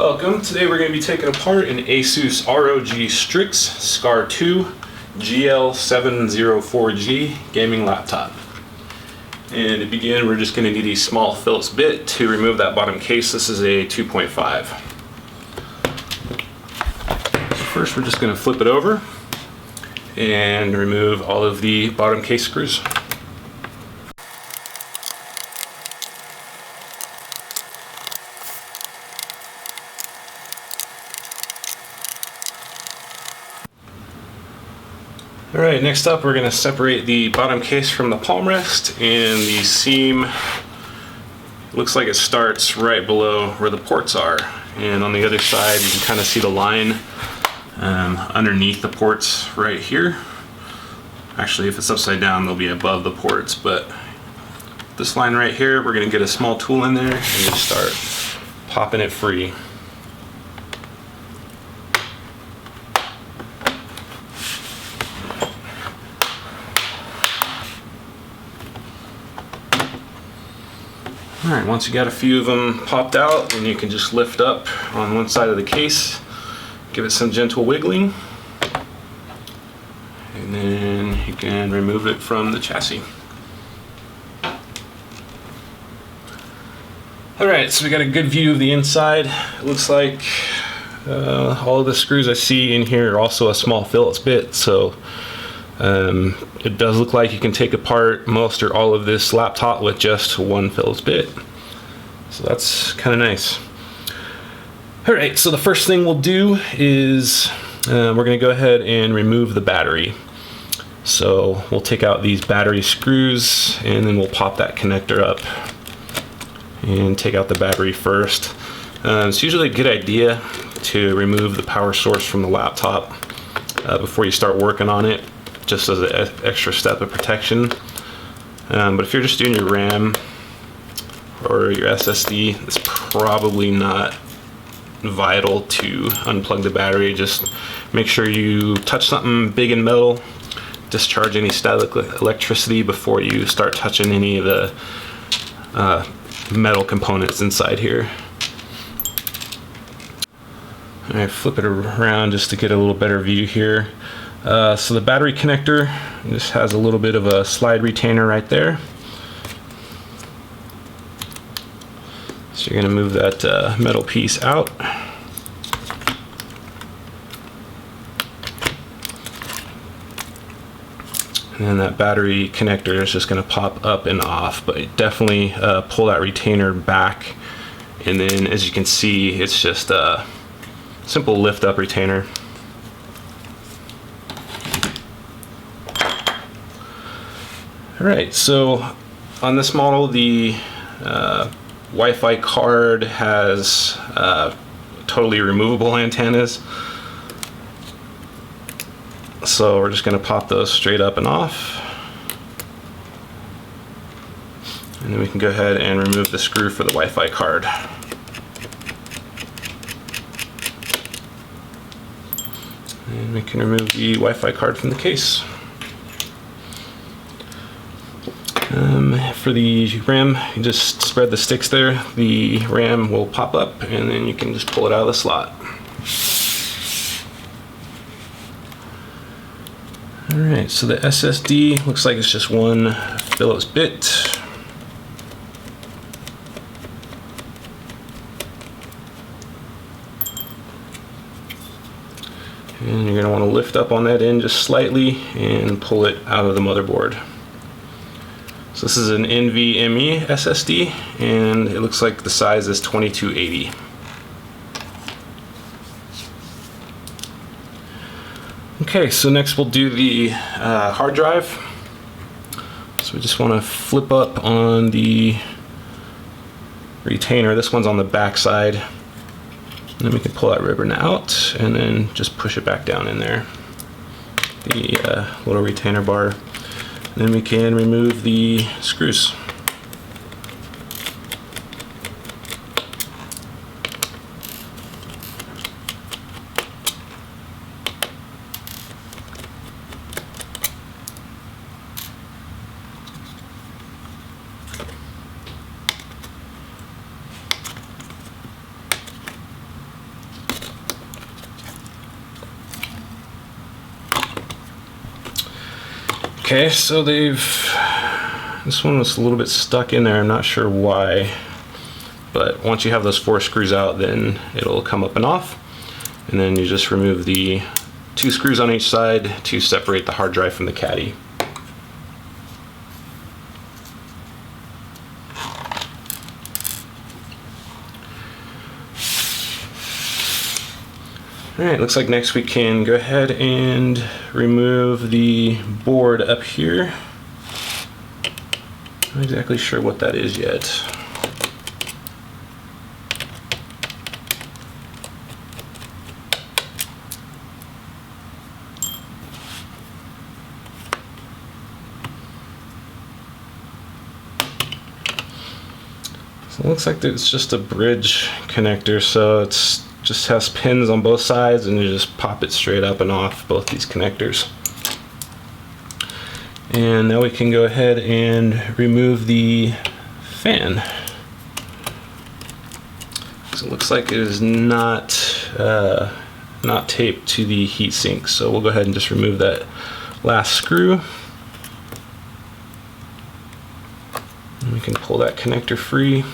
Welcome. Today we're going to be taking apart an Asus ROG Strix SCAR 2 GL704G gaming laptop. And to begin, we're just going to need a small Phillips bit to remove that bottom case. This is a 2.5. So first we're just going to flip it over and remove all of the bottom case screws. Alright, next up we're going to separate the bottom case from the palm rest, and the seam looks like it starts right below where the ports are, and on the other side you can kind of see the line underneath the ports right here. Actually, if it's upside down they'll be above the ports, but this line right here, we're going to get a small tool in there and just start popping it free. Alright, once you got a few of them popped out, then you can just lift up on one side of the case, give it some gentle wiggling, and then you can remove it from the chassis. Alright, so we got a good view of the inside. It looks like all of the screws I see in here are also a small Phillips bit, so it does look like you can take apart most or all of this laptop with just one Phillips bit. So that's kind of nice. Alright, so the first thing we'll do is we're going to go ahead and remove the battery. So we'll take out these battery screws and then we'll pop that connector up and take out the battery first. It's usually a good idea to remove the power source from the laptop before you start working on it, just as an extra step of protection. But if you're just doing your RAM or your SSD, it's probably not vital to unplug the battery. Just make sure you touch something big and metal, discharge any static electricity before you start touching any of the metal components inside here. Alright, flip it around just to get a little better view here. So the battery connector just has a little bit of a slide retainer right there. So you're going to move that metal piece out. And then that battery connector is just going to pop up and off, but definitely pull that retainer back. And then as you can see, it's just a simple lift up retainer. Alright, so on this model the Wi-Fi card has totally removable antennas. So we're just going to pop those straight up and off. And then we can go ahead and remove the screw for the Wi-Fi card. And we can remove the Wi-Fi card from the case. For the RAM, you just spread the sticks there. The RAM will pop up and then you can just pull it out of the slot. Alright, so the SSD looks like it's just one Phillips bit. And you're going to want to lift up on that end just slightly and pull it out of the motherboard. So this is an NVMe SSD, and it looks like the size is 2280. Okay, so next we'll do the hard drive. So we just want to flip up on the retainer. This one's on the back side. And then we can pull that ribbon out and then just push it back down in there. The little retainer bar. Then we can remove the screws. Okay, so this one was a little bit stuck in there. I'm not sure why, but once you have those 4 screws out, then it'll come up and off, and then you just remove the 2 screws on each side to separate the hard drive from the caddy. Alright, looks like next we can go ahead and remove the board up here. Not exactly sure what that is yet. So it looks like it's just a bridge connector, so it's just has pins on both sides, and you just pop it straight up and off both these connectors. And now we can go ahead and remove the fan. So it looks like it is not taped to the heatsink, so we'll go ahead and just remove that last screw. And we can pull that connector free.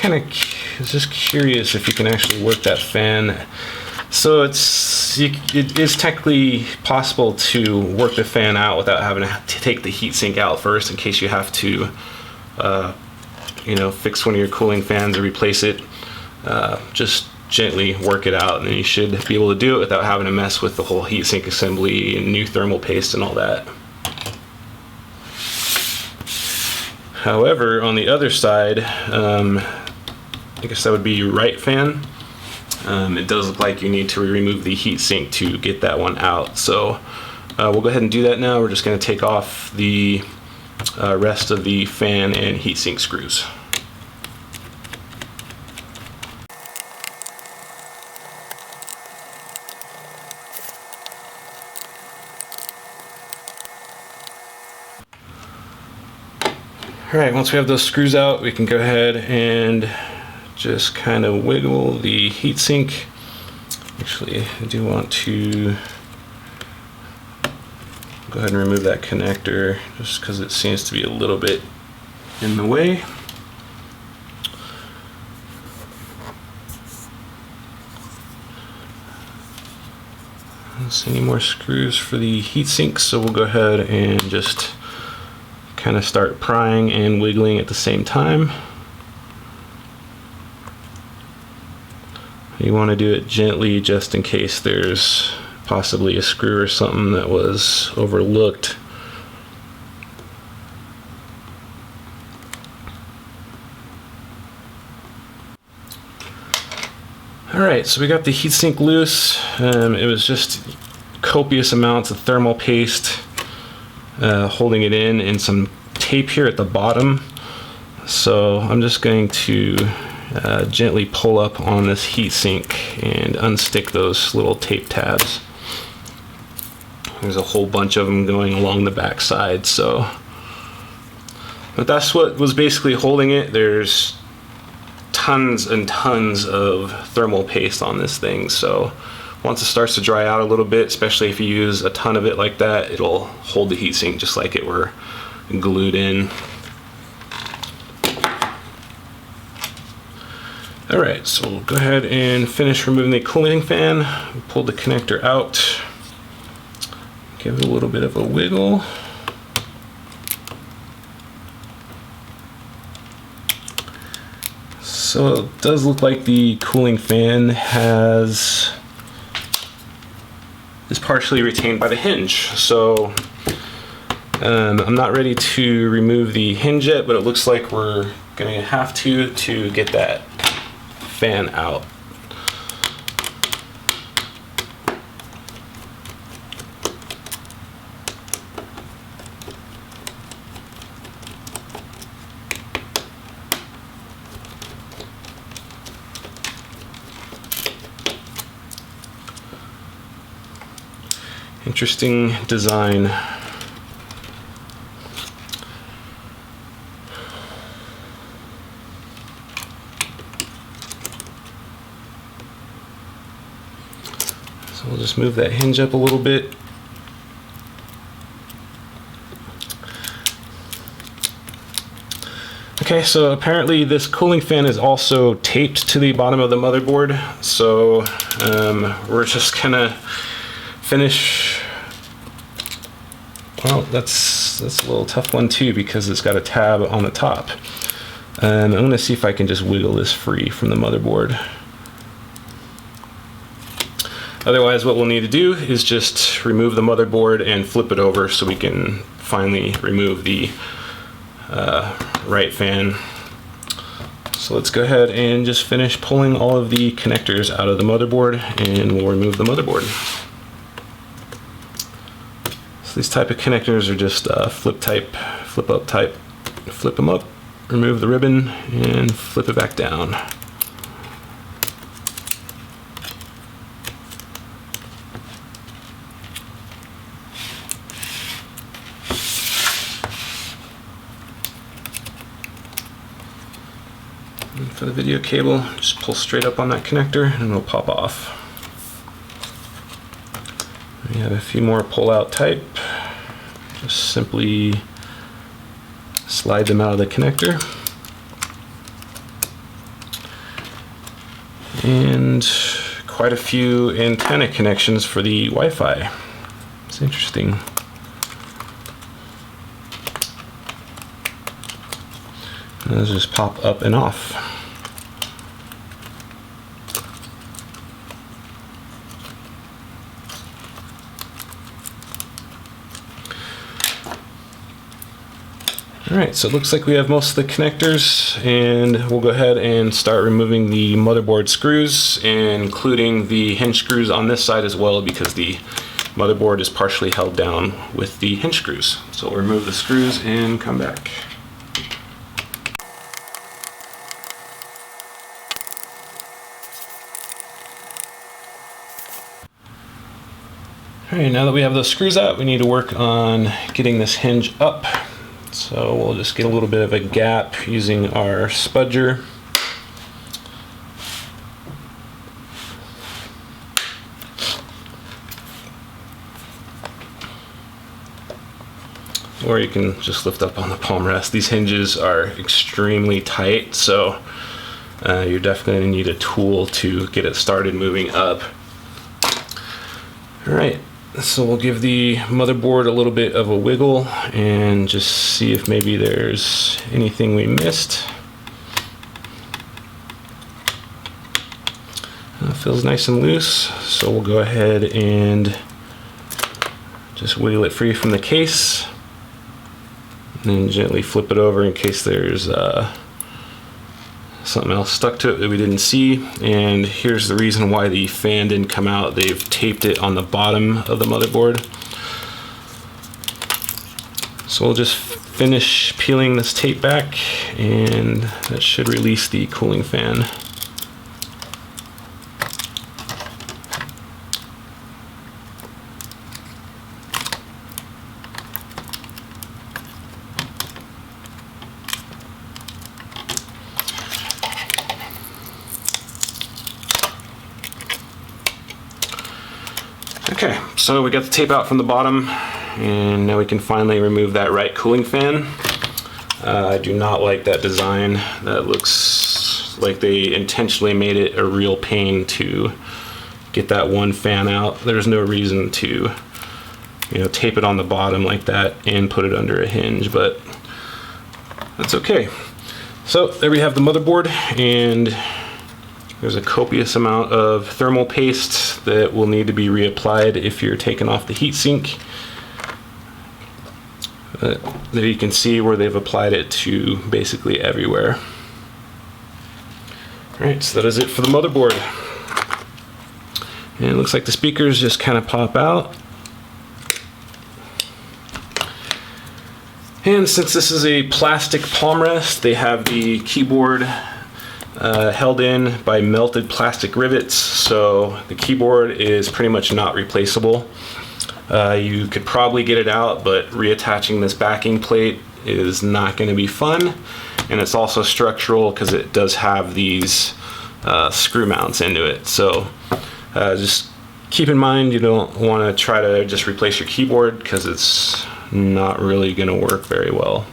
I'm just curious if you can actually work that fan. So it is technically possible to work the fan out without having to take the heatsink out first, in case you have to fix one of your cooling fans or replace it. Just gently work it out, and then you should be able to do it without having to mess with the whole heatsink assembly and new thermal paste and all that. However, on the other side, I guess that would be your right fan. It does look like you need to remove the heatsink to get that one out. So we'll go ahead and do that now. We're just going to take off the rest of the fan and heatsink screws. Alright, once we have those screws out, we can go ahead and just kind of wiggle the heatsink. Actually, I do want to go ahead and remove that connector just because it seems to be a little bit in the way. I don't see any more screws for the heatsink, so we'll go ahead and just kind of start prying and wiggling at the same time. You want to do it gently just in case there's possibly a screw or something that was overlooked. Alright, so we got the heatsink loose. It was just copious amounts of thermal paste holding it in, and some tape here at the bottom. So I'm just going to gently pull up on this heatsink and unstick those little tape tabs. There's a whole bunch of them going along the back side, but that's what was basically holding it. There's tons and tons of thermal paste on this thing, so once it starts to dry out a little bit, especially if you use a ton of it like that, it'll hold the heatsink just like it were glued in. Alright, so we'll go ahead and finish removing the cooling fan. Pull the connector out, give it a little bit of a wiggle. So it does look like the cooling fan is partially retained by the hinge. So I'm not ready to remove the hinge yet, but it looks like we're going to have to get that fan out. Interesting design. we'll just move that hinge up a little bit. Okay, so apparently this cooling fan is also taped to the bottom of the motherboard, so we're just gonna finish. Well, that's a little tough one too, because it's got a tab on the top. I'm gonna see if I can just wiggle this free from the motherboard. Otherwise, what we'll need to do is just remove the motherboard and flip it over so we can finally remove the right fan. So let's go ahead and just finish pulling all of the connectors out of the motherboard, and we'll remove the motherboard. So these type of connectors are just flip up type. Flip them up, remove the ribbon, and flip it back down. And for the video cable, just pull straight up on that connector and it'll pop off. We have a few more pull-out type. Just simply slide them out of the connector. And quite a few antenna connections for the Wi-Fi. It's interesting. And those just pop up and off. Alright, so it looks like we have most of the connectors, and we'll go ahead and start removing the motherboard screws, including the hinge screws on this side as well, because the motherboard is partially held down with the hinge screws. So we'll remove the screws and come back. Alright, now that we have those screws out, we need to work on getting this hinge up. So we'll just get a little bit of a gap using our spudger. Or you can just lift up on the palm rest. These hinges are extremely tight, so you're definitely going to need a tool to get it started moving up. Alright. So we'll give the motherboard a little bit of a wiggle and just see if maybe there's anything we missed. It feels nice and loose, so we'll go ahead and just wiggle it free from the case and then gently flip it over in case there's something else stuck to it that we didn't see. And here's the reason why the fan didn't come out. They've taped it on the bottom of the motherboard. So we'll just finish peeling this tape back, and that should release the cooling fan. Okay, so we got the tape out from the bottom, and now we can finally remove that right cooling fan. I do not like that design. That looks like they intentionally made it a real pain to get that one fan out. There's no reason to, tape it on the bottom like that and put it under a hinge, but that's okay. So there we have the motherboard, and there's a copious amount of thermal paste that will need to be reapplied if you're taking off the heatsink. There you can see where they've applied it to basically everywhere. Alright, so that is it for the motherboard. And it looks like the speakers just kind of pop out. And since this is a plastic palm rest, they have the keyboard held in by melted plastic rivets, so the keyboard is pretty much not replaceable. You could probably get it out, but reattaching this backing plate is not going to be fun, and it's also structural because it does have these screw mounts into it. So just Keep in mind you don't want to try to just replace your keyboard because it's not really going to work very well.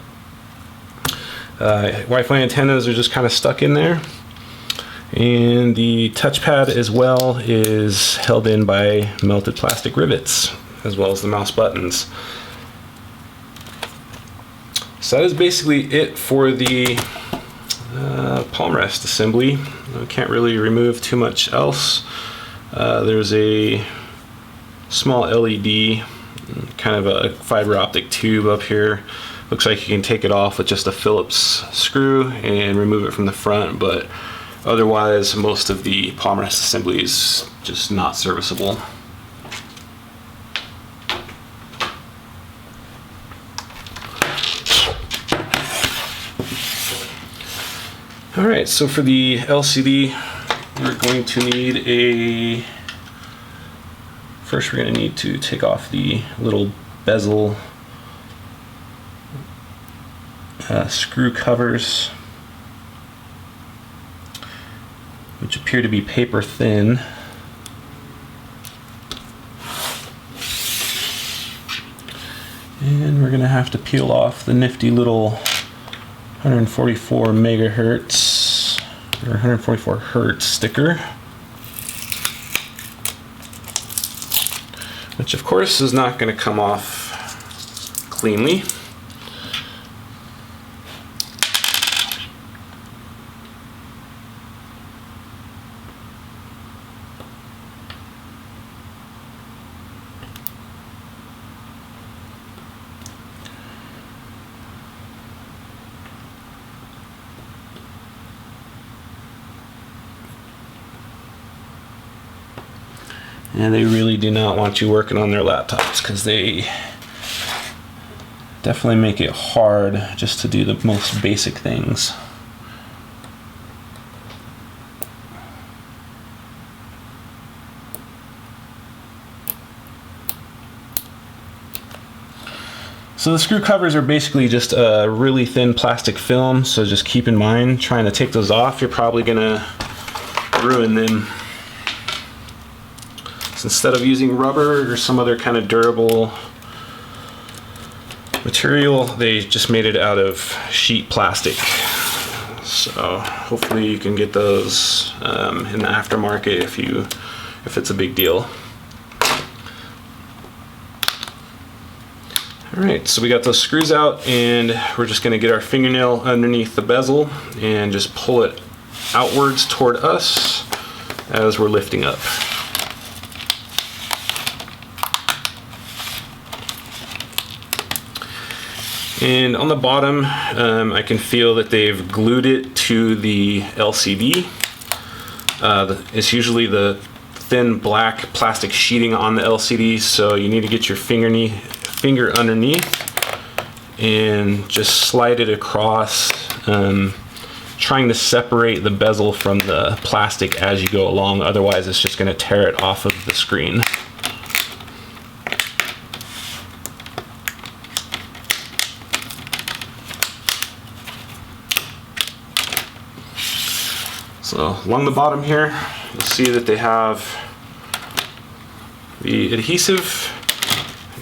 Wi-Fi antennas are just kind of stuck in there, and the touchpad as well is held in by melted plastic rivets, as well as the mouse buttons. So that is basically it for the palm rest assembly. I can't really remove too much else. There's a small LED, kind of a fiber optic tube up here. Looks like you can take it off with just a Phillips screw and remove it from the front, but otherwise most of the palm rest assembly is just not serviceable. Alright, so for the LCD, we're going to need first we're going to need to take off the little bezel screw covers, which appear to be paper thin. And we're going to have to peel off the nifty little 144 megahertz or 144 hertz sticker, which of course is not going to come off cleanly. And they really do not want you working on their laptops because they definitely make it hard just to do the most basic things. So the screw covers are basically just a really thin plastic film, so just keep in mind trying to take those off, you're probably gonna ruin them. Instead of using rubber or some other kind of durable material, they just made it out of sheet plastic. So hopefully you can get those in the aftermarket if it's a big deal. Alright, so we got those screws out, and we're just going to get our fingernail underneath the bezel and just pull it outwards toward us as we're lifting up. And on the bottom, I can feel that they've glued it to the LCD. It's usually the thin black plastic sheeting on the LCD, so you need to get your finger underneath and just slide it across, trying to separate the bezel from the plastic as you go along, otherwise it's just going to tear it off of the screen. So along the bottom here, you'll see that they have the adhesive,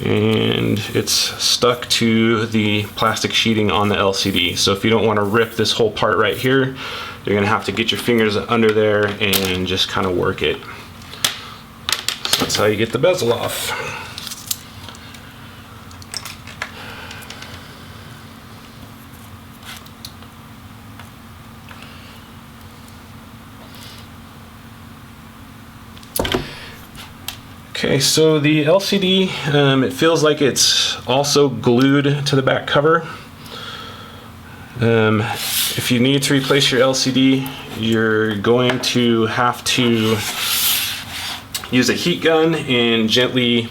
and it's stuck to the plastic sheeting on the LCD. So if you don't want to rip this whole part right here, you're going to have to get your fingers under there and just kind of work it. So that's how you get the bezel off. Okay, so the LCD, it feels like it's also glued to the back cover. If you need to replace your LCD, you're going to have to use a heat gun and gently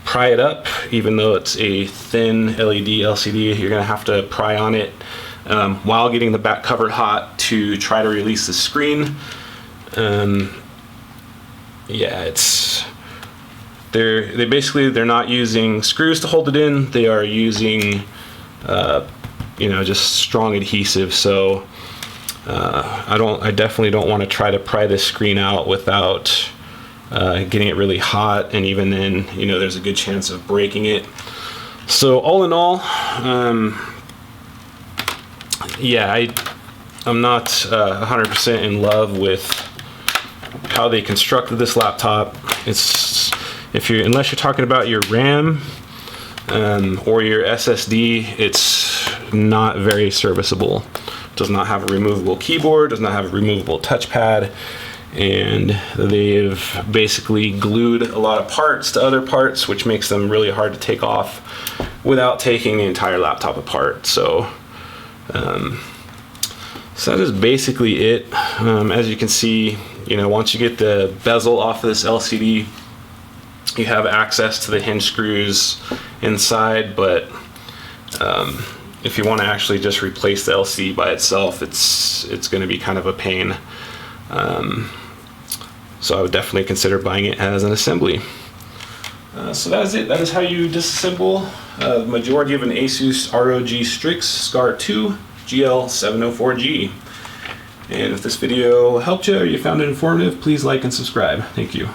pry it up. Even though it's a thin LED LCD, you're going to have to pry on it while getting the back cover hot to try to release the screen. Yeah, they're not using screws to hold it in. They are using just strong adhesive. So I definitely don't want to try to pry this screen out without getting it really hot, and even then, you know, there's a good chance of breaking it. So all in all, yeah, I'm not 100% in love with how they constructed this laptop. It's unless you're talking about your RAM or your SSD, it's not very serviceable. Does not have a removable keyboard, does not have a removable touchpad, and they've basically glued a lot of parts to other parts, which makes them really hard to take off without taking the entire laptop apart. So that is basically it. As you can see, you know, once you get the bezel off of this LCD, you have access to the hinge screws inside, but if you want to actually just replace the LCD by itself, it's going to be kind of a pain. So I would definitely consider buying it as an assembly. So that is it. That is how you disassemble the majority of an Asus ROG Strix SCAR 2 GL704G. And if this video helped you or you found it informative, please like and subscribe. Thank you.